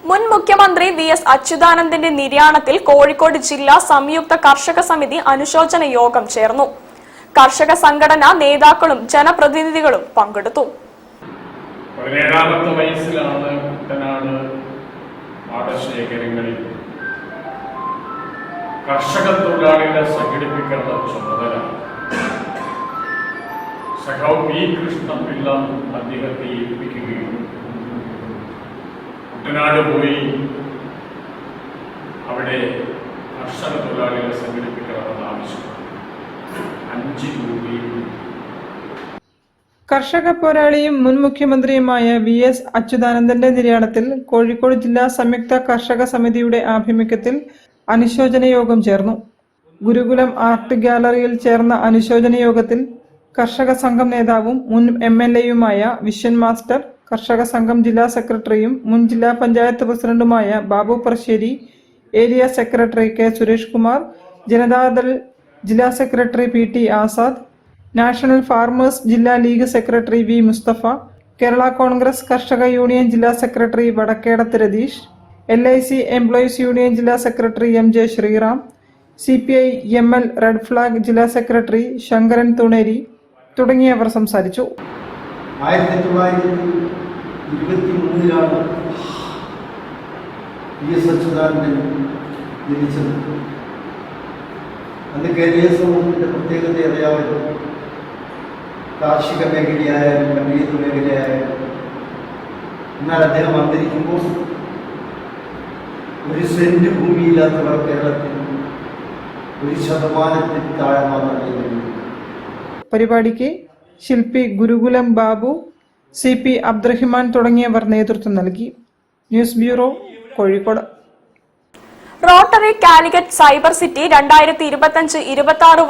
മുൻ മുഖ്യമന്ത്രി വി.എസ്. അച്യുതാനന്ദന്റെ നിര്യാണത്തിൽ കോഴിക്കോട് ജില്ലാ സംയുക്ത കർഷക സമിതി അനുശോചന യോഗം ചേർന്നു. കർഷക സംഘടനാ നേതാക്കളും ജനപ്രതിനിധികളും പങ്കെടുത്തു. 17ാമത്തെ വയസ്സിലാണ് കുട്ടനാട് പാടശേഖരങ്ങളിൽ കർഷക തൊഴിലാളികളെ സംഘടിപ്പിക്കേണ്ട ചുമതല സഖാവ് പി. കൃഷ്ണപിള്ള അദ്ദേഹത്തെ ഏൽപ്പിക്കുകയും കുട്ടനാട് പോയി അവിടെ കർഷക തൊഴിലാളികളെ സംഘടിപ്പിക്കണമെന്ന് ആവശ്യം 5 രൂപയിൽ കർഷക പോരാളിയും മുൻ മുഖ്യമന്ത്രിയുമായ വി.എസ്. അച്യുതാനന്ദന്റെ നിര്യാണത്തിൽ കോഴിക്കോട് ജില്ലാ സംയുക്ത കർഷക സമിതിയുടെ ആഭിമുഖ്യത്തിൽ അനുശോചന യോഗം ചേർന്നു. ഗുരുകുലം ആർട്ട് ഗ്യാലറിയിൽ ചേർന്ന അനുശോചന യോഗത്തിൽ കർഷക സംഘം നേതാവും മുൻ MLA-യുമായ വിശ്വൻ മാസ്റ്റർ, കർഷക സംഘം ജില്ലാ സെക്രട്ടറിയും മുൻ ജില്ലാ പഞ്ചായത്ത് പ്രസിഡന്റുമായ Babu Parassery, area secretary K. Suresh Kumar, Janata Dal ജില്ലാ secretary P.T. Azad, national farmers ജില്ലാ league secretary V. Mustafa, Kerala Congress കർഷക യൂണിയൻ ജില്ലാ secretary Vadakkedath Ratheesh, LIC employees union ജില്ലാ secretary M.J. Sreeram, CPI ML red flag ജില്ലാ സെക്രട്ടറി ശങ്കരൻ തുണേരി തുടങ്ങിയവർ സംസാരിച്ചു. 1923 വി.എസ്. അച്യുതാനന്ദൻ ജനിച്ചത്. അന്ന് കേരളീയ സമൂഹത്തിൻ്റെ പ്രത്യേകത അറിയാമല്ലോ. കാർഷിക മേഖലയായാലും കമ്പീത മേഖലയായാലും. എന്നാൽ അദ്ദേഹം അന്തരിക്കുമ്പോൾ 1 സെന്റ് ഭൂമിയില്ലാത്തവർ കേരളത്തിൽ 1% താഴെ മാത്രമേ. പരിപാടിക്ക് ശില്പി ഗുരുകുലം ബാബു, CP അബ്ദുറഹിമാൻ തുടങ്ങിയവർ നേതൃത്വം നൽകി. News bureau, Kozhikode. Rotary Calicut cyber city 2025-26